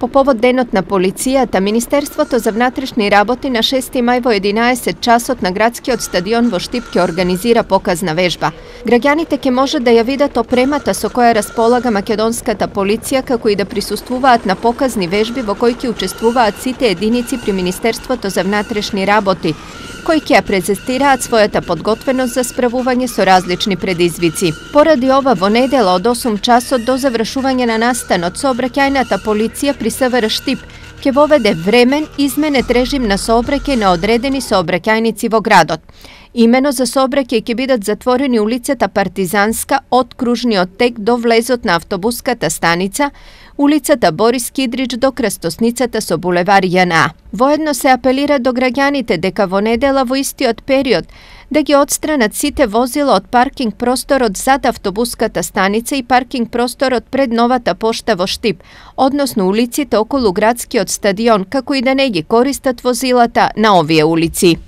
По повод денот на полицијата, Министерството за внатрешни работи на 6 мај во 11 часот на градскиот стадион во Штип ќе организира показна вежба. Граѓаните ќе може да ја видат опремата со која располага македонската полиција, како и да присуствуваат на показни вежби во кои ќе учествуваат сите единици при Министерството за внатрешни работи, кои ќе ја презентираат својата подготвеност за справување со различни предизвици. Поради ова, во недела од 8 часот до завршување на настанот, сообраќајната полиција при СВР Штип ќе воведе времен изменет режим на сообраќај на одредени сообраќајници во градот. Имено за сообраќај ќе бидат затворени улицата Партизанска од кружниот тек до влезот на автобуската станица, улицата Борис Кидрич до крстосницата со булевар ЈНА. Воедно се апелира до граѓаните дека во недела во истиот период да ги отстранат сите возила од паркинг просторот зад автобуската станица и паркинг просторот пред новата пошта во Штип, односно улиците околу градскиот стадион, како и да не ги користат возилата на овие улици.